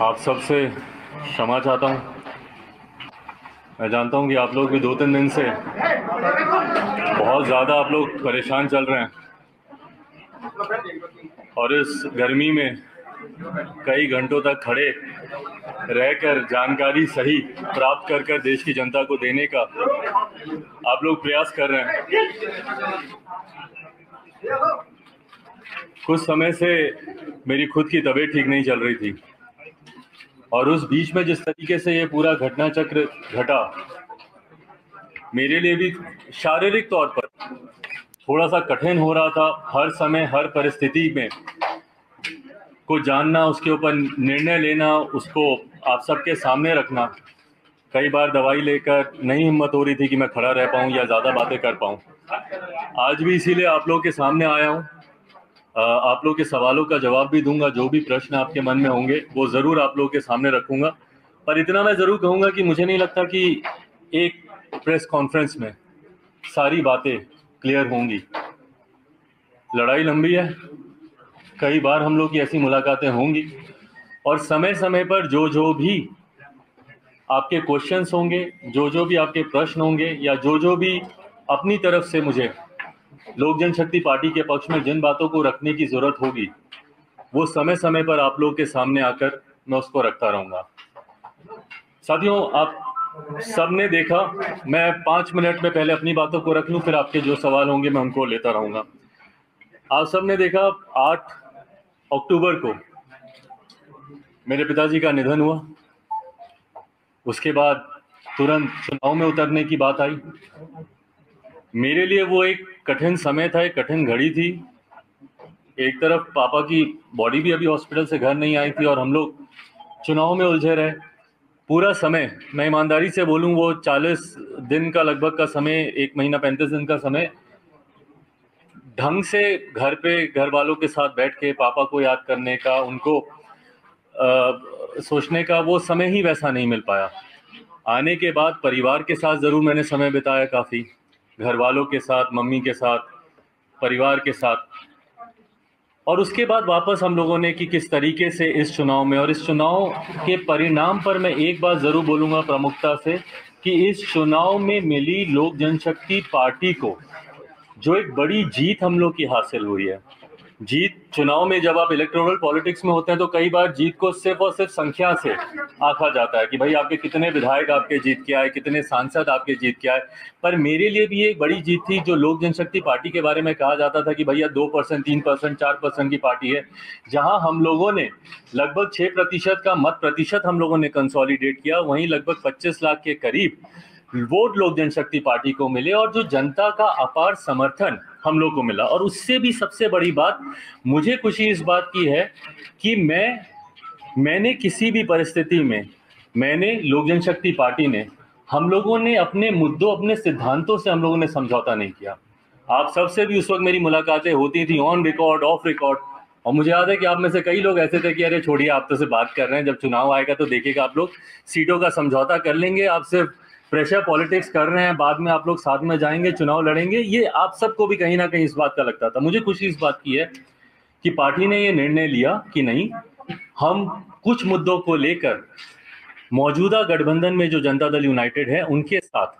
आप सबसे क्षमा चाहता हूँ। मैं जानता हूँ कि आप लोग भी 2-3 दिन से बहुत ज़्यादा आप लोग परेशान चल रहे हैं और इस गर्मी में कई घंटों तक खड़े रहकर जानकारी सही प्राप्त कर कर देश की जनता को देने का आप लोग प्रयास कर रहे हैं। कुछ समय से मेरी खुद की तबीयत ठीक नहीं चल रही थी और उस बीच में जिस तरीके से ये पूरा घटना चक्र घटा, मेरे लिए भी शारीरिक तौर पर थोड़ा सा कठिन हो रहा था। हर समय हर परिस्थिति में को जानना, उसके ऊपर निर्णय लेना, उसको आप सबके सामने रखना। कई बार दवाई लेकर नहीं हिम्मत हो रही थी कि मैं खड़ा रह पाऊं या ज़्यादा बातें कर पाऊं। आज भी इसीलिए आप लोगों के सामने आया हूं। आप लोग के सवालों का जवाब भी दूंगा। जो भी प्रश्न आपके मन में होंगे वो ज़रूर आप लोगों के सामने रखूंगा। पर इतना मैं ज़रूर कहूँगा कि मुझे नहीं लगता कि एक प्रेस कॉन्फ्रेंस में सारी बातें क्लियर होंगी। लड़ाई लंबी है, कई बार हम लोग की ऐसी मुलाकातें होंगी और समय समय पर जो जो भी आपके क्वेश्चंस होंगे, जो जो भी आपके प्रश्न होंगे या जो जो भी अपनी तरफ से मुझे लोक जनशक्ति पार्टी के पक्ष में जिन बातों को रखने की ज़रूरत होगी, वो समय समय पर आप लोग के सामने आकर मैं उसको रखता रहूँगा। साथियों, आप सबने देखा, मैं 5 मिनट में पहले अपनी बातों को रख लूँ, फिर आपके जो सवाल होंगे मैं उनको लेता रहूँगा। आप सबने देखा 8 अक्टूबर को मेरे पिताजी का निधन हुआ। उसके बाद तुरंत चुनाव में उतरने की बात आई। मेरे लिए वो एक कठिन समय था, एक कठिन घड़ी थी। एक तरफ पापा की बॉडी भी अभी हॉस्पिटल से घर नहीं आई थी और हम लोग चुनाव में उलझे रहे पूरा समय। मैं ईमानदारी से बोलूं, वो 40 दिन का लगभग का समय, 1 महीना 35 दिन का समय ढंग से घर पे घर वालों के साथ बैठ के पापा को याद करने का, उनको सोचने का वो समय ही वैसा नहीं मिल पाया। आने के बाद परिवार के साथ ज़रूर मैंने समय बिताया, काफ़ी घर वालों के साथ, मम्मी के साथ, परिवार के साथ। और उसके बाद वापस हम लोगों ने कि किस तरीके से इस चुनाव में और इस चुनाव के परिणाम पर मैं एक बात ज़रूर बोलूँगा प्रमुखता से कि इस चुनाव में मिली लोक जनशक्ति पार्टी को जो एक बड़ी जीत हम लोग की हासिल हुई है। जीत, चुनाव में जब आप इलेक्टोरल पॉलिटिक्स में होते हैं तो कई बार जीत को सिर्फ और सिर्फ संख्या से आंका जाता है कि भाई आपके कितने विधायक आपके जीत के आए, कितने सांसद आपके जीत के आए। पर मेरे लिए भी ये एक बड़ी जीत थी जो लोक जनशक्ति पार्टी के बारे में कहा जाता था कि भैया 2%, 3%, 4% की पार्टी है। जहां हम लोगों ने लगभग 6% का मत प्रतिशत हम लोगों ने कंसोलिडेट किया, वहीं लगभग 25 लाख के करीब वोट लोक जनशक्ति पार्टी को मिले और जो जनता का अपार समर्थन हम लोग को मिला। और उससे भी सबसे बड़ी बात मुझे खुशी इस बात की है कि मैंने किसी भी परिस्थिति में, मैंने लोक जनशक्ति पार्टी ने, हम लोगों ने अपने मुद्दों, अपने सिद्धांतों से हम लोगों ने समझौता नहीं किया। आप सबसे भी उस वक्त मेरी मुलाकातें होती थी, ऑन रिकॉर्ड, ऑफ रिकॉर्ड। और मुझे याद है कि आप में से कई लोग ऐसे थे कि अरे छोड़िए, आप तो से बात कर रहे हैं, जब चुनाव आएगा तो देखिएगा आप लोग सीटों का समझौता कर लेंगे, आप सिर्फ प्रेशर पॉलिटिक्स कर रहे हैं, बाद में आप लोग साथ में जाएंगे, चुनाव लड़ेंगे। ये आप सबको भी कहीं ना कहीं इस बात का लगता था। मुझे खुशी इस बात की है कि पार्टी ने ये निर्णय लिया कि नहीं, हम कुछ मुद्दों को लेकर मौजूदा गठबंधन में जो जनता दल यूनाइटेड है उनके साथ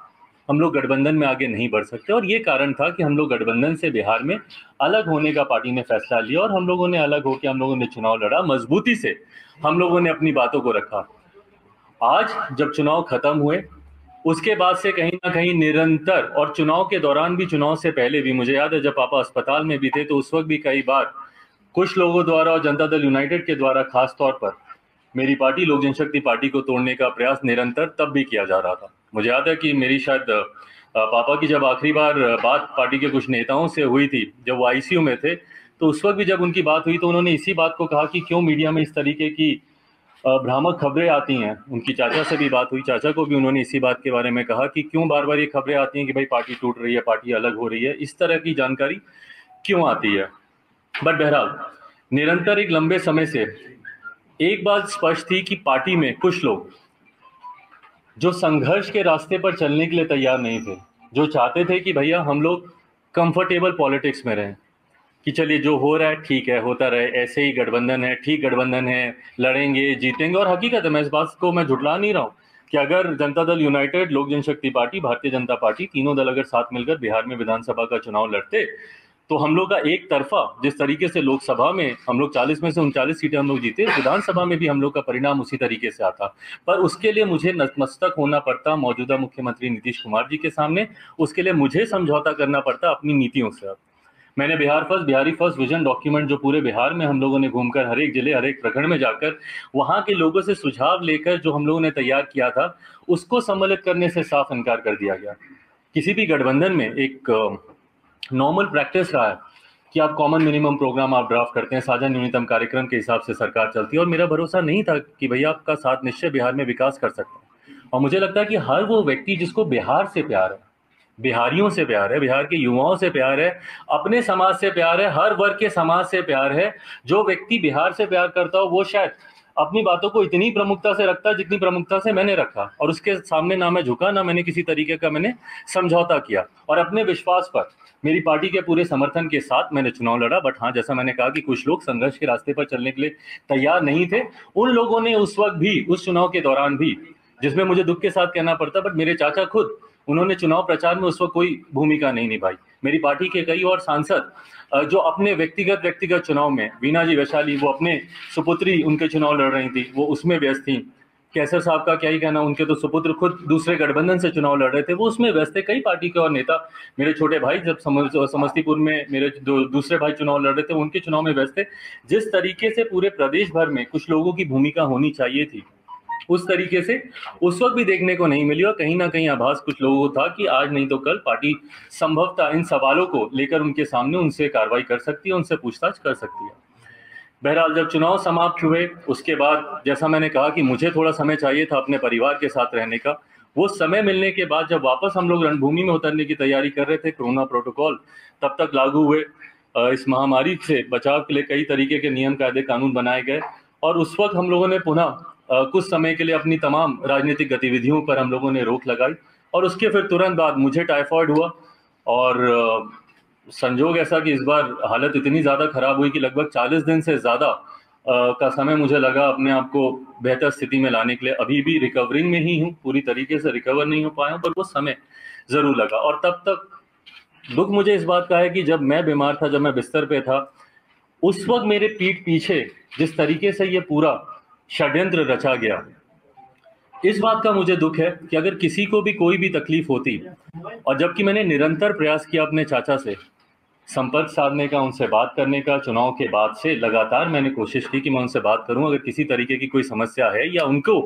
हम लोग गठबंधन में आगे नहीं बढ़ सकते। और ये कारण था कि हम लोग गठबंधन से बिहार में अलग होने का पार्टी ने फैसला लिया और हम लोगों ने अलग होकर हम लोगों ने चुनाव लड़ा, मजबूती से हम लोगों ने अपनी बातों को रखा। आज जब चुनाव खत्म हुए उसके बाद से कहीं ना कहीं निरंतर, और चुनाव के दौरान भी, चुनाव से पहले भी, मुझे याद है जब पापा अस्पताल में भी थे तो उस वक्त भी कई बार कुछ लोगों द्वारा और जनता दल यूनाइटेड के द्वारा खास तौर पर मेरी पार्टी लोक जनशक्ति पार्टी को तोड़ने का प्रयास निरंतर तब भी किया जा रहा था। मुझे याद है कि मेरी शायद पापा की जब आखिरी बार बात पार्टी के कुछ नेताओं से हुई थी जब वो आईसीयू में थे, तो उस वक्त भी जब उनकी बात हुई तो उन्होंने इसी बात को कहा कि क्यों मीडिया में इस तरीके की भ्रामक खबरें आती हैं। उनकी चाचा से भी बात हुई, चाचा को भी उन्होंने इसी बात के बारे में कहा कि क्यों बार बार ये खबरें आती हैं कि भाई पार्टी टूट रही है, पार्टी अलग हो रही है, इस तरह की जानकारी क्यों आती है। बट बहरहाल निरंतर एक लंबे समय से एक बात स्पष्ट थी कि पार्टी में कुछ लोग जो संघर्ष के रास्ते पर चलने के लिए तैयार नहीं थे, जो चाहते थे कि भैया हम लोग कंफर्टेबल पॉलिटिक्स में रहें, कि चलिए जो हो रहा है ठीक है, होता रहे, ऐसे ही गठबंधन है, ठीक गठबंधन है, लड़ेंगे जीतेंगे। और हकीकत है, मैं इस बात को मैं झुठला नहीं रहा हूँ कि अगर जनता दल यूनाइटेड, लोक जनशक्ति पार्टी, भारतीय जनता पार्टी, तीनों दल अगर साथ मिलकर बिहार में विधानसभा का चुनाव लड़ते तो हम लोग का एक तरफा, जिस तरीके से लोकसभा में हम लोग 40 में से 39 सीटें हम लोग जीते, विधानसभा में भी हम लोग का परिणाम उसी तरीके से आता। पर उसके लिए मुझे नतमस्तक होना पड़ता मौजूदा मुख्यमंत्री नीतीश कुमार जी के सामने। उसके लिए मुझे समझौता करना पड़ता अपनी नीतियों से। मैंने बिहारी फर्स्ट विजन डॉक्यूमेंट, जो पूरे बिहार में हम लोगों ने घूमकर, हर एक जिले, हर एक प्रखंड में जाकर, वहां के लोगों से सुझाव लेकर जो हम लोगों ने तैयार किया था, उसको सम्मिलित करने से साफ इनकार कर दिया गया। किसी भी गठबंधन में एक नॉर्मल प्रैक्टिस रहा है कि आप कॉमन मिनिमम प्रोग्राम आप ड्राफ्ट करते हैं, साझा न्यूनतम कार्यक्रम के हिसाब से सरकार चलती है। और मेरा भरोसा नहीं था कि भैया आपका साथ निश्चय बिहार में विकास कर सकते हैं। और मुझे लगता है कि हर वो व्यक्ति जिसको बिहार से प्यार है, बिहारियों से प्यार है, बिहार के युवाओं से प्यार है, अपने समाज से प्यार है, हर वर्ग के समाज से प्यार है, जो व्यक्ति बिहार से प्यार करता हो वो शायद अपनी बातों को इतनी प्रमुखता से रखता जितनी प्रमुखता से मैंने रखा। और उसके सामने ना मैं झुका, ना मैंने किसी तरीके का मैंने समझौता किया। और अपने विश्वास पर, मेरी पार्टी के पूरे समर्थन के साथ मैंने चुनाव लड़ा। बट हाँ, जैसा मैंने कहा कि कुछ लोग संघर्ष के रास्ते पर चलने के लिए तैयार नहीं थे। उन लोगों ने उस वक्त भी, उस चुनाव के दौरान भी, जिसमें मुझे दुख के साथ कहना पड़ता, बट मेरे चाचा खुद, उन्होंने चुनाव प्रचार में उस वक्त कोई भूमिका नहीं निभाई। मेरी पार्टी के कई और सांसद जो अपने व्यक्तिगत चुनाव में, वीना जी वैशाली, वो अपने सुपुत्री, उनके चुनाव लड़ रही थी, वो उसमें व्यस्त थी। कैसर साहब का क्या ही कहना, उनके तो सुपुत्र खुद दूसरे गठबंधन से चुनाव लड़ रहे थे, वो उसमें व्यस्त थे। कई पार्टी के और नेता, मेरे छोटे भाई जब समस्तीपुर में मेरे दूसरे भाई चुनाव लड़ रहे थे, उनके चुनाव में व्यस्त थे। जिस तरीके से पूरे प्रदेश भर में कुछ लोगों की भूमिका होनी चाहिए थी, उस तरीके से उस वक्त भी देखने को नहीं मिली। और कहीं ना कहीं आभास कुछ लोगों को था कि आज नहीं तो कल पार्टी संभवतः इन सवालों को लेकर उनके सामने उनसे कार्रवाई कर सकती है, उनसे पूछताछ कर सकती है। बहरहाल जब चुनाव समाप्त हुए, उसके बाद जैसा मैंने कहा कि मुझे थोड़ा समय चाहिए था अपने परिवार के साथ रहने का। वो समय मिलने के बाद जब वापस हम लोग रणभूमि में उतरने की तैयारी कर रहे थे, कोरोना प्रोटोकॉल तब तक लागू हुए। इस महामारी से बचाव के लिए कई तरीके के नियम, कायदे, कानून बनाए गए। और उस वक्त हम लोगों ने पुनः कुछ समय के लिए अपनी तमाम राजनीतिक गतिविधियों पर हम लोगों ने रोक लगाई। और उसके फिर तुरंत बाद मुझे टाइफाइड हुआ। और संजोग ऐसा कि इस बार हालत इतनी ज़्यादा खराब हुई कि लगभग 40 दिन से ज़्यादा का समय मुझे लगा अपने आप को बेहतर स्थिति में लाने के लिए। अभी भी रिकवरिंग में ही हूँ, पूरी तरीके से रिकवर नहीं हो पाया हूँ, पर वो समय ज़रूर लगा। और तब तक दुख मुझे इस बात का है कि जब मैं बीमार था, जब मैं बिस्तर पे था, उस वक्त मेरे पीठ पीछे जिस तरीके से ये पूरा षड्यंत्र रचा गया, इस बात का मुझे दुख है कि अगर किसी को भी कोई भी तकलीफ होती, और जबकि मैंने निरंतर प्रयास किया अपने चाचा से संपर्क साधने का, उनसे बात करने का, चुनाव के बाद से लगातार मैंने कोशिश की कि मैं उनसे बात करूं अगर किसी तरीके की कोई समस्या है, या उनको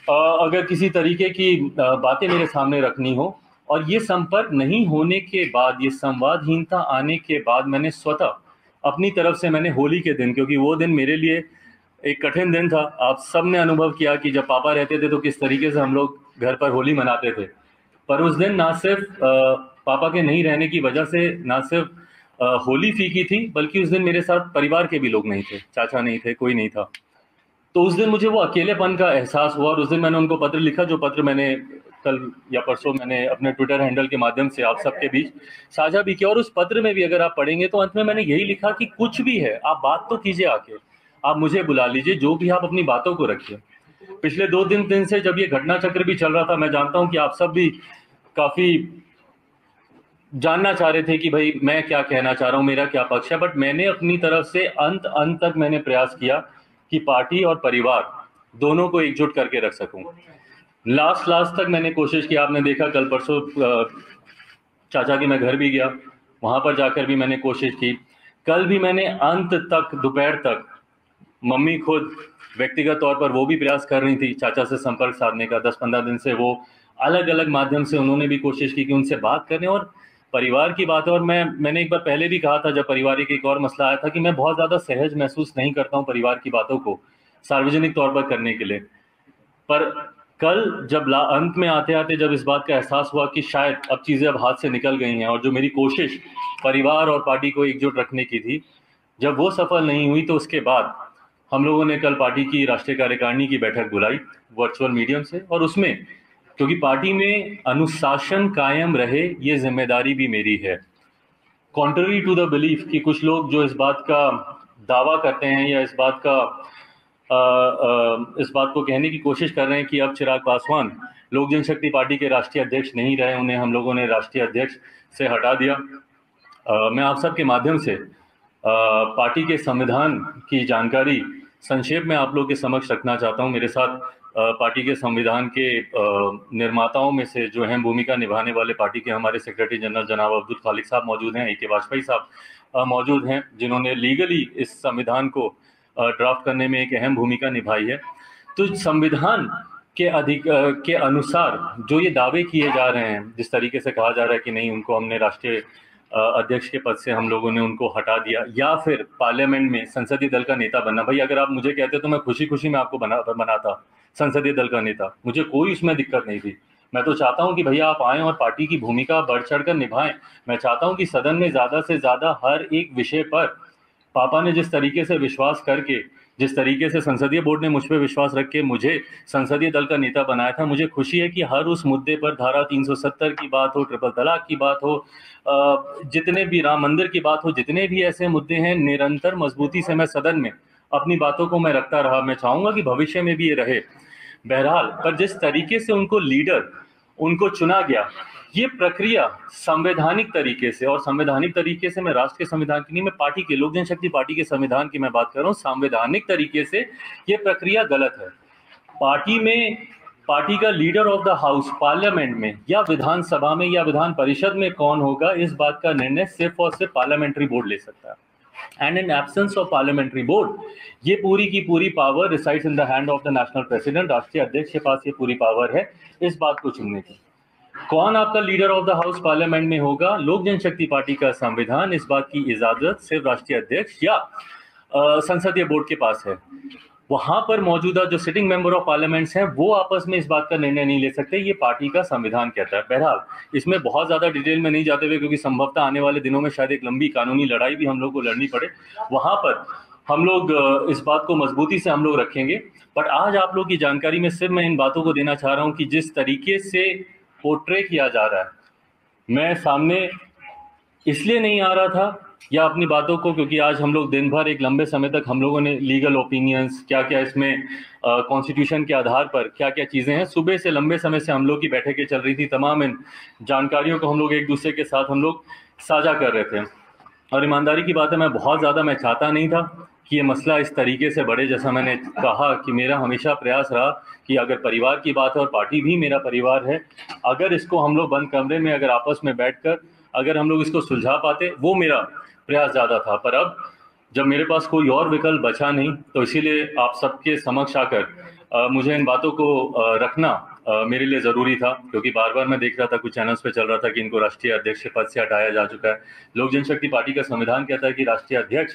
अगर किसी तरीके की बातें मेरे सामने रखनी हो। और ये संपर्क नहीं होने के बाद, ये संवादहीनता आने के बाद, मैंने स्वतः अपनी तरफ से, मैंने होली के दिन, क्योंकि वो दिन मेरे लिए एक कठिन दिन था, आप सब ने अनुभव किया कि जब पापा रहते थे तो किस तरीके से हम लोग घर पर होली मनाते थे। पर उस दिन ना सिर्फ पापा के नहीं रहने की वजह से ना सिर्फ होली फीकी थी, बल्कि उस दिन मेरे साथ परिवार के भी लोग नहीं थे, चाचा नहीं थे, कोई नहीं था। तो उस दिन मुझे वो अकेलेपन का एहसास हुआ। और उस दिन मैंने उनको पत्र लिखा, जो पत्र मैंने कल या परसों मैंने अपने ट्विटर हैंडल के माध्यम से आप सबके बीच साझा भी किया। और उस पत्र में भी अगर आप पढ़ेंगे तो अंत में मैंने यही लिखा कि कुछ भी है, आप बात तो कीजिए, आके आप मुझे बुला लीजिए, जो भी आप अपनी बातों को रखिए। पिछले 2 दिन से जब ये घटना चक्र भी चल रहा था, मैं जानता हूं कि आप सब भी काफी जानना चाह रहे थे कि भाई मैं क्या कहना चाह रहा हूं, मेरा क्या पक्ष है। बट मैंने अपनी तरफ से अंत तक मैंने प्रयास किया कि पार्टी और परिवार दोनों को एकजुट करके रख सकूं। लास्ट तक मैंने कोशिश की। आपने देखा कल परसों चाचा के मैं घर भी गया, वहां पर जाकर भी मैंने कोशिश की। कल भी मैंने अंत तक, दोपहर तक, मम्मी खुद व्यक्तिगत तौर पर वो भी प्रयास कर रही थी चाचा से संपर्क साधने का। 10-15 दिन से वो अलग अलग माध्यम से उन्होंने भी कोशिश की कि उनसे बात करें। और परिवार की बात है, और मैंने एक बार पहले भी कहा था जब पारिवारिक एक और मसला आया था कि मैं बहुत ज़्यादा सहज महसूस नहीं करता हूँ परिवार की बातों को सार्वजनिक तौर पर करने के लिए। पर कल जब अंत में आते आते जब इस बात का एहसास हुआ कि शायद अब चीज़ें अब हाथ से निकल गई हैं, और जो मेरी कोशिश परिवार और पार्टी को एकजुट रखने की थी, जब वो सफल नहीं हुई, तो उसके बाद हम लोगों ने कल पार्टी की राष्ट्रीय कार्यकारिणी की बैठक बुलाई वर्चुअल मीडियम से। और उसमें, क्योंकि पार्टी में अनुशासन कायम रहे, ये जिम्मेदारी भी मेरी है। कॉन्ट्ररी टू द बिलीफ कि कुछ लोग जो इस बात का दावा करते हैं या इस बात को कहने की कोशिश कर रहे हैं कि अब चिराग पासवान लोक जनशक्ति पार्टी के राष्ट्रीय अध्यक्ष नहीं रहे, उन्हें हम लोगों ने राष्ट्रीय अध्यक्ष से हटा दिया। मैं आप सबके माध्यम से पार्टी के संविधान की जानकारी संक्षेप में आप लोगों के समक्ष रखना चाहता हूं। मेरे साथ पार्टी के संविधान के निर्माताओं में से जो अहम भूमिका निभाने वाले पार्टी के हमारे सेक्रेटरी जनरल जनाब अब्दुल खालिक साहब मौजूद हैं, ए.के. वाजपेयी साहब मौजूद हैं, जिन्होंने लीगली इस संविधान को ड्राफ्ट करने में एक अहम भूमिका निभाई है। तो संविधान के अनुसार जो ये दावे किए जा रहे हैं, जिस तरीके से कहा जा रहा है कि नहीं, उनको हमने राष्ट्रीय अध्यक्ष के पद से हम लोगों ने उनको हटा दिया, या फिर पार्लियामेंट में संसदीय दल का नेता बनना। भाई अगर आप मुझे कहते तो मैं खुशी खुशी में आपको बनाता संसदीय दल का नेता, मुझे कोई उसमें दिक्कत नहीं थी। मैं तो चाहता हूं कि भैया आप आएं और पार्टी की भूमिका बढ़ चढ़ कर निभाएं। मैं चाहता हूं कि सदन में ज़्यादा से ज़्यादा हर एक विषय पर पापा ने जिस तरीके से विश्वास करके, जिस तरीके से संसदीय बोर्ड ने मुझ पर विश्वास रख के मुझे संसदीय दल का नेता बनाया था, मुझे खुशी है कि हर उस मुद्दे पर, धारा 370 की बात हो, ट्रिपल तलाक की बात हो, जितने भी राम मंदिर की बात हो, जितने भी ऐसे मुद्दे हैं, निरंतर मजबूती से मैं सदन में अपनी बातों को मैं रखता रहा। मैं चाहूँगा कि भविष्य में भी ये रहे। बहरहाल, पर जिस तरीके से उनको चुना गया, ये प्रक्रिया संवैधानिक तरीके से, और संवैधानिक तरीके से मैं राष्ट्र के संविधान की नहीं, मैं पार्टी के, लोक जनशक्ति पार्टी के संविधान की मैं बात कर रहा हूँ, संवैधानिक तरीके से ये प्रक्रिया गलत है। पार्टी का leader of the house parliament में या विधानसभा में या विधान परिषद में कौन होगा, इस बात का निर्णय सिर्फ और सिर्फ पार्लियामेंट्री बोर्ड ले सकता है। And in absence of parliamentary board, ये पूरी की पूरी power resides in the hand of the national president. राष्ट्रीय अध्यक्ष के पास ये पूरी पावर है इस बात को चुनने की। कौन आपका leader of the house parliament में होगा, लोक जनशक्ति पार्टी का संविधान इस बात की इजाजत सिर्फ राष्ट्रीय अध्यक्ष या संसदीय बोर्ड के पास है। वहां पर मौजूदा जो सिटिंग मेंबर ऑफ पार्लियामेंट्स हैं, वो आपस में इस बात का निर्णय नहीं ले सकते, ये पार्टी का संविधान कहता है। बहरहाल, इसमें बहुत ज्यादा डिटेल में नहीं जाते हुए, क्योंकि संभवतः आने वाले दिनों में शायद एक लंबी कानूनी लड़ाई भी हम लोग को लड़नी पड़े, वहां पर हम लोग इस बात को मजबूती से हम लोग रखेंगे। बट आज आप लोग की जानकारी में सिर्फ मैं इन बातों को देना चाह रहा हूं कि जिस तरीके से पोर्ट्रे किया जा रहा है, मैं सामने इसलिए नहीं आ रहा था या अपनी बातों को, क्योंकि आज हम लोग दिन भर एक लंबे समय तक हम लोगों ने लीगल ओपिनियंस, क्या क्या इसमें कॉन्स्टिट्यूशन के आधार पर क्या क्या चीज़ें हैं, सुबह से लंबे समय से हम लोग की बैठकें चल रही थी, तमाम इन जानकारियों को हम लोग एक दूसरे के साथ हम लोग साझा कर रहे थे। और ईमानदारी की बात है, मैं बहुत ज़्यादा मैं चाहता नहीं था कि ये मसला इस तरीके से बढ़े। जैसा मैंने कहा कि मेरा हमेशा प्रयास रहा कि अगर परिवार की बात है, और पार्टी भी मेरा परिवार है, अगर इसको हम लोग बंद कमरे में अगर आपस में बैठकर अगर हम लोग इसको सुलझा पाते, वो मेरा प्रयास ज़्यादा था। पर अब जब मेरे पास कोई और विकल्प बचा नहीं, तो इसीलिए आप सबके समक्ष आकर मुझे इन बातों को रखना मेरे लिए ज़रूरी था, क्योंकि बार बार मैं देख रहा था, कुछ चैनल्स पे चल रहा था कि इनको राष्ट्रीय अध्यक्ष के पद से हटाया जा चुका है। लोक जनशक्ति पार्टी का संविधान कहता है कि राष्ट्रीय अध्यक्ष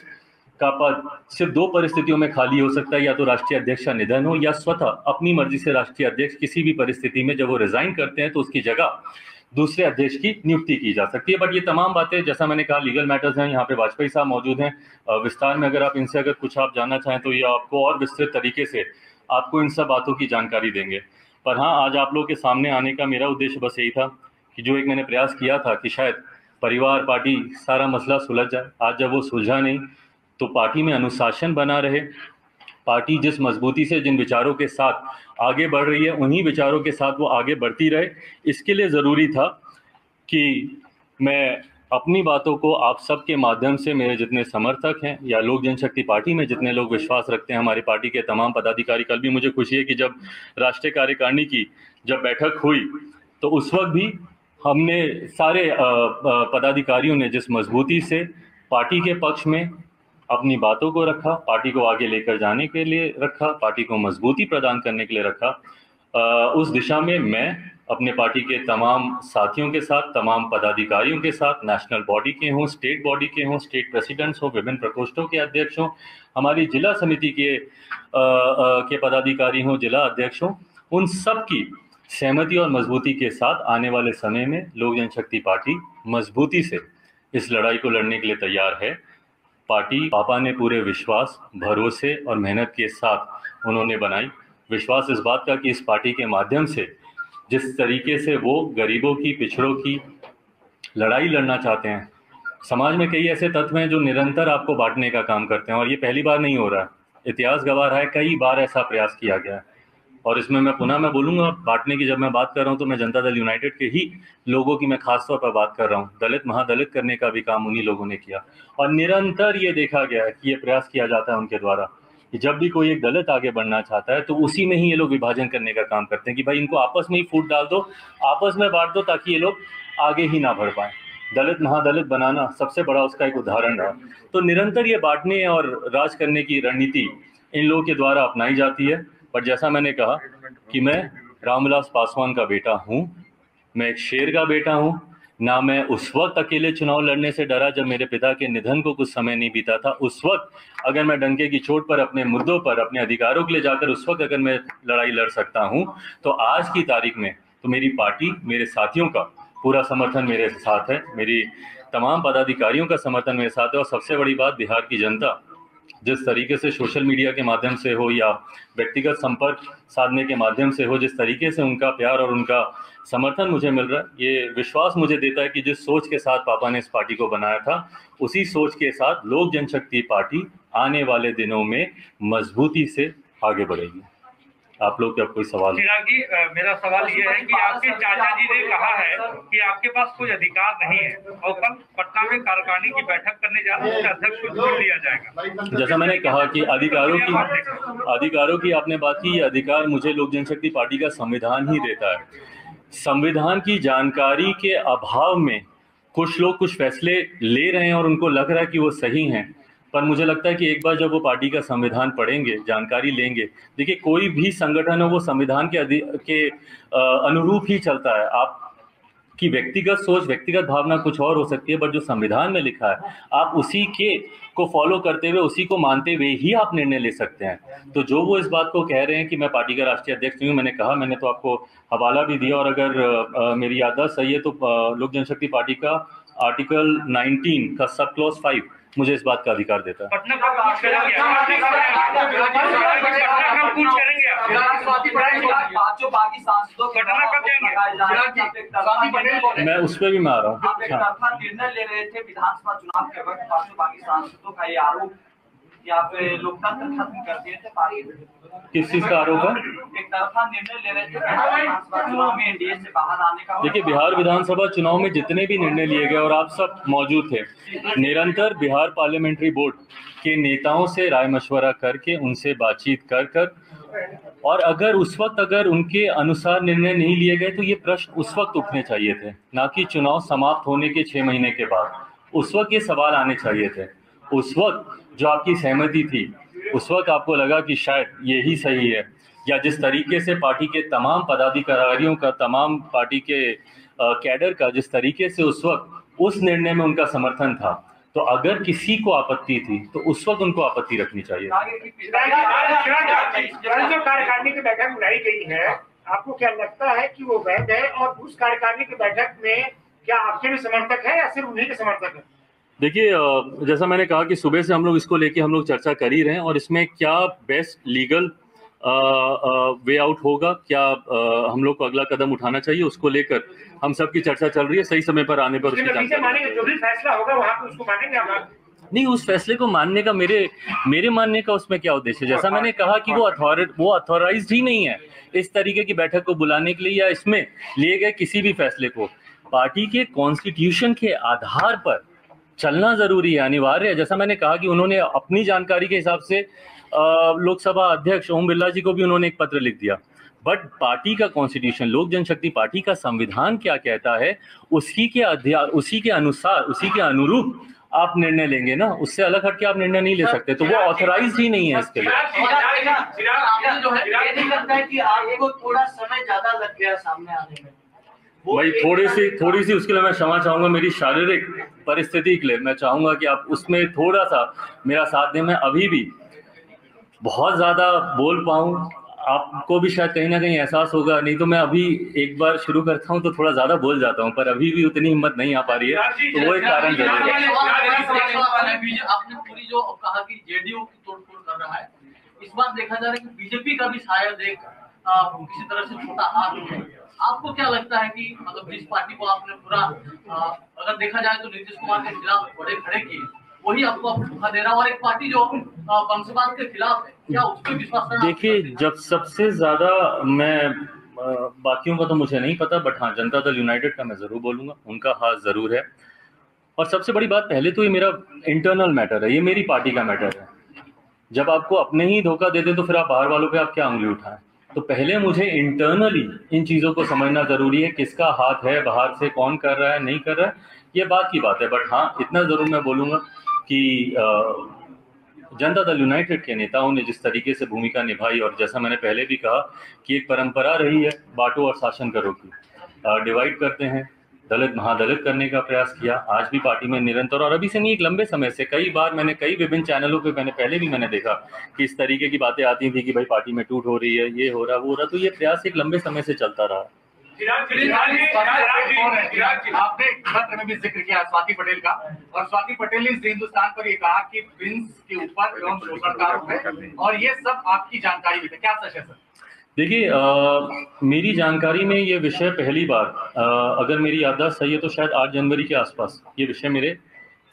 का पद सिर्फ दो परिस्थितियों में खाली हो सकता है, या तो राष्ट्रीय अध्यक्ष का निधन हो, या स्वतः अपनी मर्जी से राष्ट्रीय अध्यक्ष किसी भी परिस्थिति में जब वो रिजाइन करते हैं तो उसकी जगह दूसरे अध्यक्ष की नियुक्ति की जा सकती है। बट ये तमाम बातें, जैसा मैंने कहा, लीगल मैटर्स हैं। यहाँ पे वाजपेयी साहब मौजूद हैं, विस्तार में अगर आप इनसे अगर कुछ आप जानना चाहें तो ये आपको और विस्तृत तरीके से आपको इन सब बातों की जानकारी देंगे। पर हाँ, आज आप लोगों के सामने आने का मेरा उद्देश्य बस यही था कि जो एक मैंने प्रयास किया था कि शायद परिवार, पार्टी, सारा मसला सुलझ जाए। आज जब वो सुलझा नहीं, तो पार्टी में अनुशासन बना रहे, पार्टी जिस मजबूती से जिन विचारों के साथ आगे बढ़ रही है, उन्हीं विचारों के साथ वो आगे बढ़ती रहे। इसके लिए ज़रूरी था कि मैं अपनी बातों को आप सबके माध्यम से, मेरे जितने समर्थक हैं या लोक जनशक्ति पार्टी में जितने लोग विश्वास रखते हैं, हमारी पार्टी के तमाम पदाधिकारी, कल भी मुझे खुशी है कि जब राष्ट्रीय कार्यकारिणी की जब बैठक हुई, तो उस वक्त भी हमने सारे पदाधिकारियों ने जिस मजबूती से पार्टी के पक्ष में अपनी बातों को रखा, पार्टी को आगे लेकर जाने के लिए रखा, पार्टी को मजबूती प्रदान करने के लिए रखा, उस दिशा में मैं अपने पार्टी के तमाम साथियों के साथ, तमाम पदाधिकारियों के साथ, नेशनल बॉडी के हों, स्टेट बॉडी के हों, स्टेट प्रेसिडेंट्स हों, विभिन्न प्रकोष्ठों के अध्यक्ष हों, हमारी जिला समिति के पदाधिकारी हों, जिला अध्यक्ष हों, उन सब की सहमति और मजबूती के साथ आने वाले समय में लोक जनशक्ति पार्टी मजबूती से इस लड़ाई को लड़ने के लिए तैयार है। पार्टी पापा ने पूरे विश्वास, भरोसे और मेहनत के साथ उन्होंने बनाई। विश्वास इस बात का कि इस पार्टी के माध्यम से जिस तरीके से वो गरीबों की, पिछड़ों की लड़ाई लड़ना चाहते हैं, समाज में कई ऐसे तत्व हैं जो निरंतर आपको बांटने का काम करते हैं, और ये पहली बार नहीं हो रहा है। इतिहास गवाह रहा है, कई बार ऐसा प्रयास किया गया है। और इसमें मैं बोलूंगा, बांटने की जब मैं बात कर रहा हूं तो मैं जनता दल यूनाइटेड के ही लोगों की मैं खासतौर पर बात कर रहा हूं। दलित महादलित करने का भी काम उन्हीं लोगों ने किया, और निरंतर ये देखा गया है कि ये प्रयास किया जाता है उनके द्वारा कि जब भी कोई एक दलित आगे बढ़ना चाहता है तो उसी में ही ये लोग विभाजन करने का काम करते हैं कि भाई इनको आपस में ही फूट डाल दो, आपस में बांट दो, ताकि ये लोग आगे ही ना बढ़ पाए। दलित महादलित बनाना सबसे बड़ा उसका एक उदाहरण रहा। तो निरंतर ये बांटने और राज करने की रणनीति इन लोगों के द्वारा अपनाई जाती है। पर जैसा मैंने कहा कि मैं रामविलास पासवान का बेटा हूं, मैं एक शेर का बेटा हूं। ना मैं उस वक्त अकेले चुनाव लड़ने से डरा जब मेरे पिता के निधन को कुछ समय नहीं बीता था। उस वक्त अगर मैं डंके की चोट पर अपने मुद्दों पर, अपने अधिकारों के लिए जाकर उस वक्त अगर मैं लड़ाई लड़ सकता हूं, तो आज की तारीख में तो मेरी पार्टी, मेरे साथियों का पूरा समर्थन मेरे साथ है, मेरी तमाम पदाधिकारियों का समर्थन मेरे साथ है। और सबसे बड़ी बात, बिहार की जनता जिस तरीके से सोशल मीडिया के माध्यम से हो या व्यक्तिगत संपर्क साधने के माध्यम से हो, जिस तरीके से उनका प्यार और उनका समर्थन मुझे मिल रहा है, ये विश्वास मुझे देता है कि जिस सोच के साथ पापा ने इस पार्टी को बनाया था, उसी सोच के साथ लोक जनशक्ति पार्टी आने वाले दिनों में मजबूती से आगे बढ़ेगी। आप लोग क्या कोई सवाल? चिराग जी, मेरा सवाल ये है कि आपके चाचा जी ने कहा है कि आपके पास कोई अधिकार नहीं है और कल पटना में कार्यकारिणी की बैठक करने जा रहे हैं, अध्यक्ष को चुन लिया जाएगा। जैसा मैंने कहा कि अधिकारों की आपने बात की, ये अधिकार मुझे लोक जनशक्ति पार्टी का संविधान ही देता है। संविधान की जानकारी के अभाव में कुछ लोग कुछ फैसले ले रहे हैं और उनको लग रहा है कि वो सही हैं, पर मुझे लगता है कि एक बार जब वो पार्टी का संविधान पढ़ेंगे, जानकारी लेंगे, देखिए कोई भी संगठन है वो संविधान के अनुरूप ही चलता है। आप की व्यक्तिगत सोच, व्यक्तिगत भावना कुछ और हो सकती है, बट जो संविधान में लिखा है आप उसी के को फॉलो करते हुए, उसी को मानते हुए ही आप निर्णय ले सकते हैं। तो जो वो इस बात को कह रहे हैं कि मैं पार्टी का राष्ट्रीय अध्यक्ष नहीं हूँ, मैंने कहा, मैंने तो आपको हवाला भी दिया, और अगर मेरी याददाश्त सही है तो लोक जनशक्ति पार्टी का आर्टिकल 19 का सब क्लॉज 5 मुझे इस बात का अधिकार देता है। पटना कब कूच करेंगे? मैं उस पर भी मैं आ रहा हूँ। निर्णय ले रहे थे विधानसभा चुनाव के वक्त, बाकी सांसदों का ये आरोप कि आप लोकतंत्र खत्म कर दिए थे पार्टी। किस चीज का आरोप है? एक तरफा निर्णय ले रहे थे विधानसभा चुनाव में एनडीए से बाहर आने का। देखिए, बिहार विधानसभा चुनाव में जितने भी निर्णय लिए गए और आप सब मौजूद थे, निरंतर बिहार पार्लियामेंट्री बोर्ड के नेताओं से राय मशवरा करके, उनसे बातचीत कर और अगर उस वक्त अगर उनके अनुसार निर्णय नहीं लिए गए तो ये प्रश्न उस वक्त उठने चाहिए थे, ना कि चुनाव समाप्त होने के 6 महीने के बाद। उस वक्त ये सवाल आने चाहिए थे। उस वक्त जो आपकी सहमति थी, उस वक्त आपको लगा कि शायद यही सही है, या जिस तरीके से पार्टी के तमाम पदाधिकारियों का, तमाम पार्टी के कैडर का जिस तरीके से उस वक्त उस निर्णय में उनका समर्थन था, तो अगर किसी को आपत्ति थी तो उस वक्त उनको आपत्ति रखनी चाहिए। जो कार्यकारिणी की बैठक बुलाई गई है, आपको क्या लगता है कि वो वैध है? और उस कार्यकारिणी की बैठक में क्या आपके भी समर्थक है या सिर्फ उन्हीं के समर्थक है? देखिए, जैसा मैंने कहा कि सुबह से हम लोग इसको लेके हम लोग चर्चा कर ही रहे हैं, और इसमें क्या बेस्ट लीगल वे आउट होगा, क्या हम लोग को अगला कदम उठाना चाहिए, उसको लेकर हम सब की चर्चा चल रही है। सही समय पर आने पर उसकी जानकारी, जो भी फैसला होगा वहाँ पे उसको मानेंगे आप? नहीं, उस फैसले को मानने का मेरे मानने का उसमें क्या उद्देश्य है? जैसा मैंने कहा कि वो अथॉराइज्ड ही नहीं है इस तरीके की बैठक को बुलाने के लिए, या इसमें लिए गए किसी भी फैसले को पार्टी के कॉन्स्टिट्यूशन के आधार पर चलना जरूरी है, अनिवार्य है। जैसा मैंने कहा कि उन्होंने अपनी जानकारी के हिसाब से लोकसभा अध्यक्ष ओम बिरला जी को भी उन्होंने एक पत्र लिख दिया, बट पार्टी का कॉन्स्टिट्यूशन, लोक जनशक्ति पार्टी का संविधान क्या कहता है, उसी के अनुसार, उसी के अनुरूप आप निर्णय लेंगे ना, उससे अलग हट के आप निर्णय नहीं ले सकते। तो वो ऑथराइज ही नहीं है इसके लिए। आपको थोड़ा समय ज्यादा लग गया सामने आने में भाई, थोड़ी सी उसके लिए मैं क्षमा चाहूंगा। मेरी शारीरिक परिस्थिति के लिए मैं चाहूंगा कि आप उसमें थोड़ा सा मेरा साथ दें। मैं अभी भी बहुत ज्यादा बोल पाऊं, आपको भी शायद कहीं ना कहीं एहसास होगा, नहीं तो मैं अभी एक बार शुरू करता हूं तो थोड़ा ज्यादा बोल जाता हूं, पर अभी भी उतनी हिम्मत नहीं आ पा रही है, तो वो एक कारण जरूर है। आपने पूरी जो कहा कि जेडीयू की तोड़फोड़ कर रहा है, इस बार देखा जा रहा है कि बीजेपी का भी शायद एक किसी तरह से छोटा हाथ आपको क्या लगता है कि मतलब जिस पार्टी को आपने पूरा अगर देखा जाए तो नीतीश कुमार के खिलाफ बड़े खड़े किए, वही आपको अब धोखा दे रहा है, और एक पार्टी जो वंशवाद के खिलाफ है, क्या उस पर विश्वास करना? देखिए, जब सबसे ज्यादा मैं बाकियों का तो मुझे नहीं पता, बट हाँ, जनता दल यूनाइटेड का मैं जरूर बोलूंगा, उनका हाथ जरूर है। और सबसे बड़ी बात, पहले तो ये मेरा इंटरनल मैटर है, ये मेरी पार्टी का मैटर है। जब आपको अपने ही धोखा देते तो फिर आप बाहर वालों पे आप क्या उंगली उठाएं? तो पहले मुझे इंटरनली इन चीज़ों को समझना ज़रूरी है, किसका हाथ है, बाहर से कौन कर रहा है, नहीं कर रहा है, ये बात की बात है। बट हाँ, इतना ज़रूर मैं बोलूँगा कि जनता दल यूनाइटेड के नेताओं ने जिस तरीके से भूमिका निभाई, और जैसा मैंने पहले भी कहा कि एक परंपरा रही है बांटो और शासन करो की, डिवाइड करते हैं, दलित महादलित करने का प्रयास किया, आज भी पार्टी में निरंतर, और अभी से नहीं, एक लंबे समय से कई बार मैंने कई विभिन्न चैनलों पे पहले भी मैंने देखा कि इस तरीके की बातें आती थी कि भाई पार्टी में टूट हो रही है, ये हो रहा वो हो रहा, तो ये प्रयास एक लंबे समय से चलता रहा। आपने पत्र में भी जिक्र किया स्वाति पटेल का, और स्वाति पटेल ने इस हिंदुस्तान पर ये कहा कि प्रिंस के ऊपर एवं शोषण का आरोप है, और ये सब आपकी जानकारी में है, क्या सच है सर? देखिए, मेरी जानकारी में ये विषय पहली बार, अगर मेरी याददाश्त सही है तो शायद 8 जनवरी के आसपास ये विषय मेरे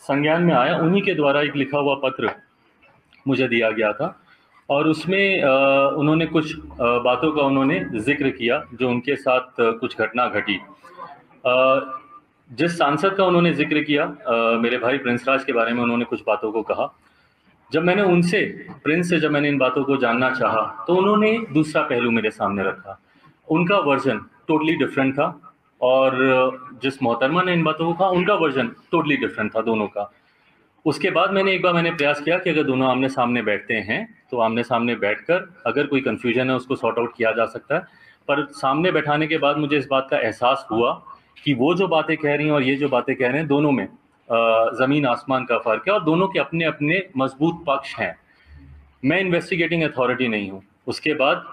संज्ञान में आया। उन्हीं के द्वारा एक लिखा हुआ पत्र मुझे दिया गया था, और उसमें उन्होंने कुछ बातों का उन्होंने जिक्र किया जो उनके साथ कुछ घटना घटी। जिस सांसद का उन्होंने जिक्र किया, मेरे भाई प्रिंस राज के बारे में उन्होंने कुछ बातों को कहा। जब मैंने उनसे, प्रिंस से जब मैंने इन बातों को जानना चाहा, तो उन्होंने दूसरा पहलू मेरे सामने रखा। उनका वर्जन टोटली डिफरेंट था, और जिस मोहतरमा ने इन बातों को कहा, उनका वर्जन टोटली डिफरेंट था दोनों का। उसके बाद मैंने प्रयास किया कि अगर दोनों आमने सामने बैठते हैं तो आमने सामने बैठकर अगर कोई कन्फ्यूजन है उसको सॉर्ट आउट किया जा सकता है। पर सामने बैठाने के बाद मुझे इस बात का एहसास हुआ कि वो जो बातें कह रही हैं और ये जो बातें कह रहे हैं, दोनों में ज़मीन आसमान का फ़र्क है, और दोनों के अपने अपने मजबूत पक्ष हैं। मैं इन्वेस्टिगेटिंग अथॉरिटी नहीं हूँ। उसके बाद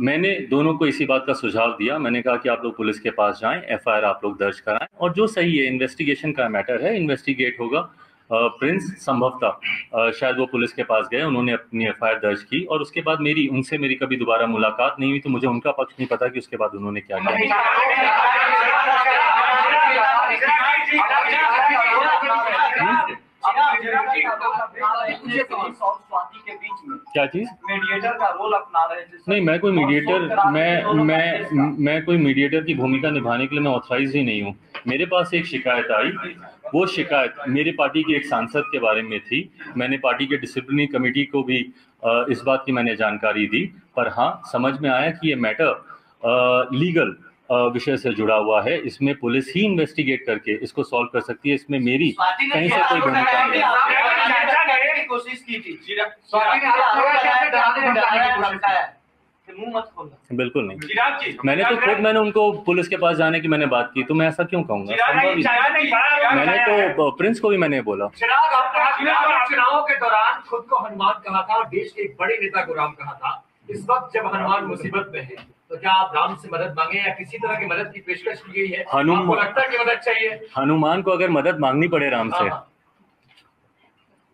मैंने दोनों को इसी बात का सुझाव दिया। मैंने कहा कि आप लोग पुलिस के पास जाएं, एफआईआर आप लोग दर्ज कराएं, और जो सही है, इन्वेस्टिगेशन का मैटर है, इन्वेस्टिगेट होगा। प्रिंस संभवतः शायद वो पुलिस के पास गए, उन्होंने अपनी एफआईआर दर्ज की, और उसके बाद उनसे मेरी कभी दोबारा मुलाकात नहीं हुई, तो मुझे उनका पक्ष नहीं पता कि उसके बाद उन्होंने क्या किया। क्या चीज? मीडिएटर का रोल अपना रहे हैं? नहीं, मैं कोई मीडिएटर, मैं कोई मीडिएटर की भूमिका निभाने के लिए मैं ऑथराइज ही नहीं हूँ। मेरे पास एक शिकायत आई, वो शिकायत मेरी पार्टी के एक सांसद के बारे में थी। मैंने पार्टी के डिसिप्लिनरी कमेटी को भी इस बात की मैंने जानकारी दी, पर हाँ, समझ में आया कि ये मैटर लीगल विषय से जुड़ा हुआ है। इसमें पुलिस ही इन्वेस्टिगेट करके इसको सॉल्व कर सकती है, इसमें मेरी कहीं से कोई भूमिका नहीं है। कोशिश की थी, बिल्कुल नहीं। मैंने उनको पुलिस के पास जाने की मैंने बात की, तो मैं ऐसा क्यों कहूँगा? मैंने तो प्रिंस को भी मैंने बोला। चुनावों के दौरान खुद को हनुमान कहा था और देश के एक बड़े नेता को राम कहा था। इस वक्त जब हनुमान मुसीबत में है, तो क्या आप राम से मदद मांगे या किसी तरह की मदद की पेशकश की गई है? आपको लगता है कि मदद चाहिए? हनुमान को अगर मदद मांगनी पड़े राम से,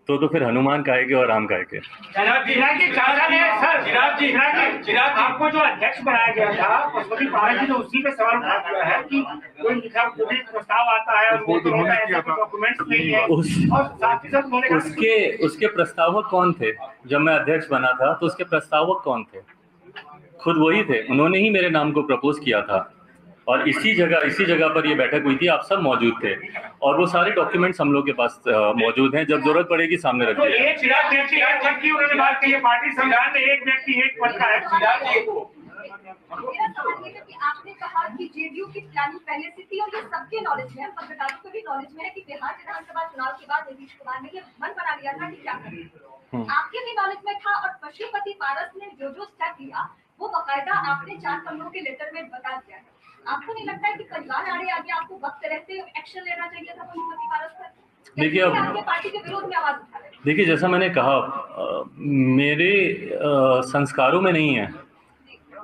तो फिर हनुमान काहे के और राम काहे के? आपको जो अध्यक्ष बनाया गया था पशुपति पारस जी ने उसी पे सवाल उठा दिया है कि कोई लिखा कोई प्रस्ताव आता है और वो डॉक्यूमेंट्स नहीं है, और साथ ही साथ उन्होंने उसके प्रस्तावक कौन थे? जब मैं अध्यक्ष बना था तो उसके प्रस्तावक कौन थे? खुद वही थे, उन्होंने ही मेरे नाम को प्रपोज किया था, और इसी जगह पर ये बैठक हुई थी, आप सब मौजूद थे, और वो सारे डॉक्यूमेंट्स हम लोग के पास मौजूद हैं। जब जरूरत पड़ेगी सामने रख दिया। उन्होंने बात की है, पार्टी संविधान में एक व्यक्ति एक पद का है। आपने कहा कि जेडीयू की प्लानिंग पहले से थी, और ये सबके नॉलेज में है, पत्रकारों को भी नॉलेज में है कि बिहार विधानसभा चुनाव के बाद नीतीश कुमार ने ये मन बना लिया था कि क्या करें। आपके भी नॉलेज में था, और पशुपति पारस ने जो स्टेप लिया वो बाकायदा आपने 4 पन्नों के लेटर में बता दिया है। आपको नहीं लगता है कि परिवार आगे आपको वक्त रहते एक्शन लेना चाहिए था पशुपति पारस पर? देखिए, आपके पार्टी के विरोध में आवाज उठा रहे हैं। देखिए, जैसा मैंने कहा, मेरे संस्कारों में नहीं है।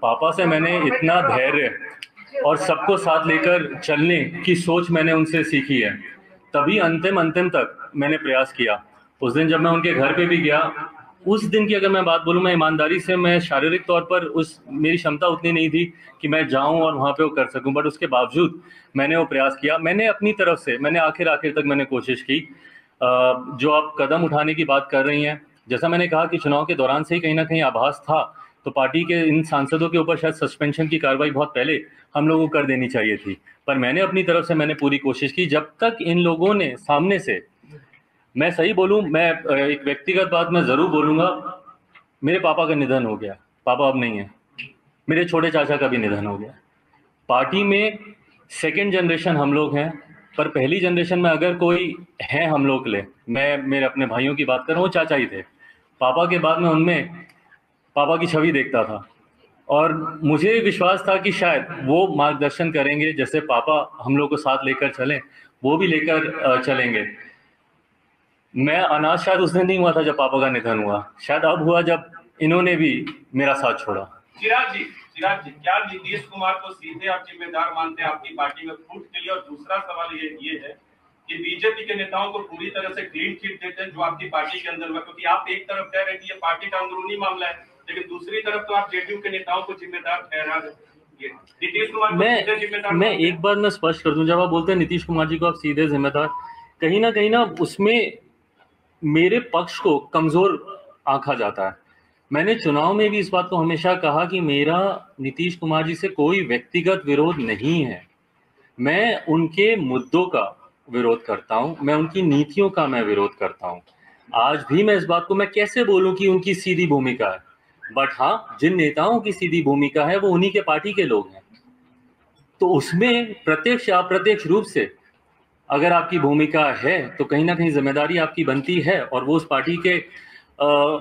पापा से मैंने इतना धैर्य और सबको साथ लेकर चलने की सोच मैंने उनसे सीखी है, तभी अंतिम तक मैंने प्रयास किया। उस दिन जब मैं उनके घर पे भी गया उस दिन की अगर मैं बात बोलूँ, मैं ईमानदारी से, मैं शारीरिक तौर पर मेरी क्षमता उतनी नहीं थी कि मैं जाऊं और वहाँ पे वो कर सकूं, बट उसके बावजूद मैंने वो प्रयास किया। मैंने अपनी तरफ से मैंने आखिर तक मैंने कोशिश की। जो आप कदम उठाने की बात कर रही हैं, जैसा मैंने कहा कि चुनाव के दौरान से ही कहीं ना कहीं आभास था, तो पार्टी के इन सांसदों के ऊपर शायद सस्पेंशन की कार्रवाई बहुत पहले हम लोगों को कर देनी चाहिए थी, पर मैंने अपनी तरफ से मैंने पूरी कोशिश की। जब तक इन लोगों ने सामने से, मैं सही बोलूं, मैं एक व्यक्तिगत बात मैं ज़रूर बोलूँगा, मेरे पापा का निधन हो गया, पापा अब नहीं है, मेरे छोटे चाचा का भी निधन हो गया। पार्टी में सेकंड जनरेशन हम लोग हैं, पर पहली जनरेशन में अगर कोई है हम लोग ले, मैं मेरे अपने भाइयों की बात कर रहा हूँ, चाचा ही थे। पापा के बाद में उनमें पापा की छवि देखता था और मुझे विश्वास था कि शायद वो मार्गदर्शन करेंगे, जैसे पापा हम लोग को साथ लेकर चलें, वो भी लेकर चलेंगे। मैं अनाथ शायद उस दिन नहीं हुआ था जब पापा का निधन हुआ, शायद अब हुआ जब इन्होंने भी मेरा साथ छोड़ा। चिराग जी, क्या नीतीश कुमार को सीधे आप जिम्मेदार मानते हैं आपकी पार्टी में फूट के लिए? और दूसरा सवाल ये है कि बीजेपी के नेताओं को पूरी तरह से क्लीन चिट देते हैं जो आपकी पार्टी के अंदर हुआ, क्योंकि आप एक तरफ कह रहे हैं कि ये पार्टी का अंदरूनी मामला है, लेकिन दूसरी तरफ तो आप जेडीयू के नेताओं को जिम्मेदार ठहरा रहे हैं। नीतीश कुमार को जिम्मेदार? मैं एक बार मैं स्पष्ट कर दूं, जब आप बोलते हैं नीतीश कुमार जी को आप सीधे जिम्मेदार, कहीं ना उसमें मेरे पक्ष को कमजोर आंका जाता है। मैंने चुनाव में भी इस बात को हमेशा कहा कि मेरा नीतीश कुमार जी से कोई व्यक्तिगत विरोध नहीं है, मैं उनके मुद्दों का विरोध करता हूं, मैं उनकी नीतियों का मैं विरोध करता हूं। आज भी मैं इस बात को मैं कैसे बोलूं कि उनकी सीधी भूमिका है, बट हाँ, जिन नेताओं की सीधी भूमिका है वो उन्हीं के पार्टी के लोग हैं, तो उसमें प्रत्यक्ष या अप्रत्यक्ष रूप से अगर आपकी भूमिका है तो कहीं ना कहीं जिम्मेदारी आपकी बनती है, और वो उस पार्टी के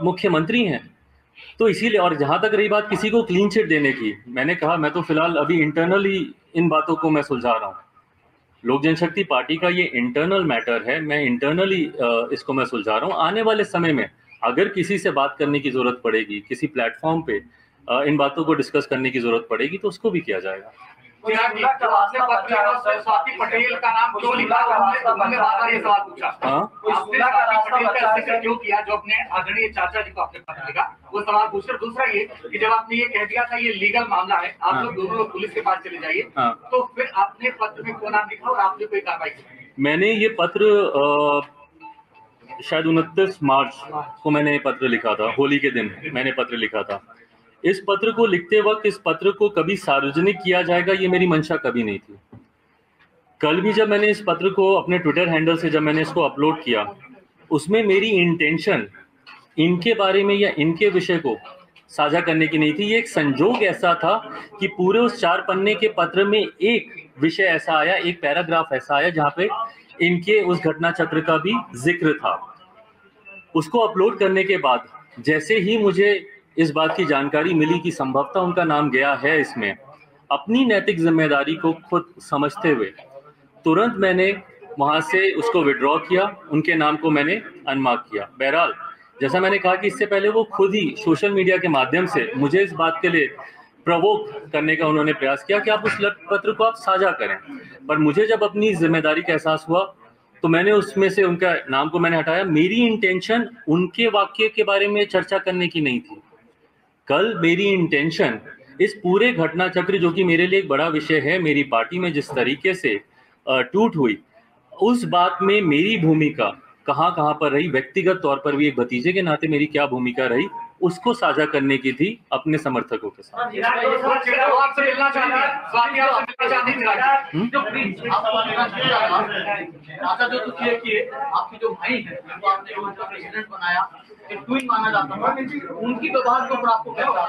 मुख्यमंत्री हैं। तो इसीलिए, और जहां तक रही बात किसी को क्लीन चिट देने की, मैंने कहा मैं तो फिलहाल अभी इंटरनली इन बातों को मैं सुलझा रहा हूँ। लोक जनशक्ति पार्टी का ये इंटरनल मैटर है, मैं इंटरनली इसको मैं सुलझा रहा हूँ। आने वाले समय में अगर किसी से बात करने की जरूरत पड़ेगी, किसी प्लेटफॉर्म पे इन बातों को डिस्कस करने की जरूरत पड़ेगी, तो उसको भी किया जाएगा। स्वाति पटेल का नाम क्यों लिखा? हमने बार-बार ये सवाल पूछा। आपने स्वाति पटेल का जिक्र क्यों किया जो अपने आदरणीय चाचा जी को आपने पत्र लिखा? वो सवाल पूछकर दूसरा ये कि जब आपने ये कह दिया था ये लीगल मामला है, आप लोग दोनों लोग पुलिस के पास चले जाइए, तो फिर आपने पत्र में क्यों नाम लिखा और आपने कोई कार्रवाई की? मैंने ये पत्र शायद 29 मार्च को मैंने पत्र लिखा था, होली के दिन मैंने पत्र लिखा था। इस पत्र को लिखते वक्त इस पत्र को कभी सार्वजनिक किया जाएगा ये मेरी मंशा कभी नहीं थी। कल भी जब मैंने इस पत्र को अपने ट्विटर हैंडल से जब मैंने इसको अपलोड किया, उसमें मेरी इंटेंशन इनके बारे में या इनके विषय को साझा करने की नहीं थी। ये एक संजोग ऐसा था कि पूरे उस 4 पन्ने के पत्र में एक विषय ऐसा आया, एक पैराग्राफ ऐसा आया जहाँ पे इनके उस घटना चक्र का भी जिक्र था। उसको अपलोड करने के बाद जैसे ही मुझे इस बात की जानकारी मिली कि संभवतः उनका नाम गया है इसमें, अपनी नैतिक जिम्मेदारी को खुद समझते हुए तुरंत मैंने वहां से उसको विड्रॉ किया, उनके नाम को मैंने अनमार्क किया। बहरहाल, जैसा मैंने कहा कि इससे पहले वो खुद ही सोशल मीडिया के माध्यम से मुझे इस बात के लिए प्रवोक करने का उन्होंने प्रयास किया कि आप उस पत्र को आप साझा करें, पर मुझे जब अपनी जिम्मेदारी का एहसास हुआ तो मैंने उसमें से उनका नाम को मैंने हटाया। मेरी इंटेंशन उनके वाक्य के बारे में चर्चा करने की नहीं थी। कल मेरी इंटेंशन इस पूरे घटना चक्र, जो कि मेरे लिए एक बड़ा विषय है, मेरी पार्टी में जिस तरीके से टूट हुई, उस बात में मेरी भूमिका कहाँ पर रही, व्यक्तिगत तौर पर भी एक भतीजे के नाते मेरी क्या भूमिका रही, उसको साझा करने की थी अपने समर्थकों के साथ। आपके जो भाई है जो आपने उनका प्रेसिडेंट बनाया, ट्विन माना जाता था, उनकी व्यवहार के ऊपर आपको क्या?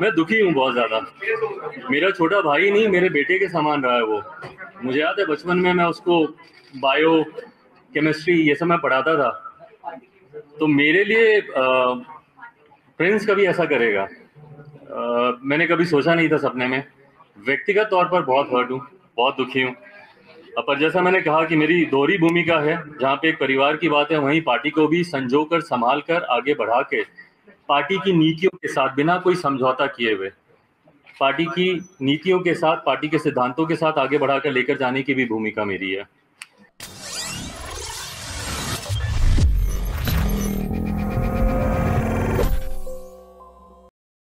मैं दुखी हूँ बहुत ज्यादा। मेरा छोटा भाई नहीं, मेरे बेटे के समान रहा है वो। मुझे याद है बचपन में मैं उसको बायो, केमिस्ट्री ये सब मैं पढ़ाता था, तो मेरे लिए प्रिंस कभी ऐसा करेगा मैंने कभी सोचा नहीं था सपने में। व्यक्तिगत तौर पर बहुत हर्ट हूँ, बहुत दुखी हूँ, पर जैसा मैंने कहा कि मेरी दोहरी भूमिका है, जहाँ पे एक परिवार की बात है वहीं पार्टी को भी संजो कर, संभाल कर, आगे बढ़ा के, पार्टी की नीतियों के साथ बिना कोई समझौता किए हुए, पार्टी की नीतियों के साथ, पार्टी के सिद्धांतों के साथ आगे बढ़ाकर लेकर जाने की भी भूमिका मेरी है।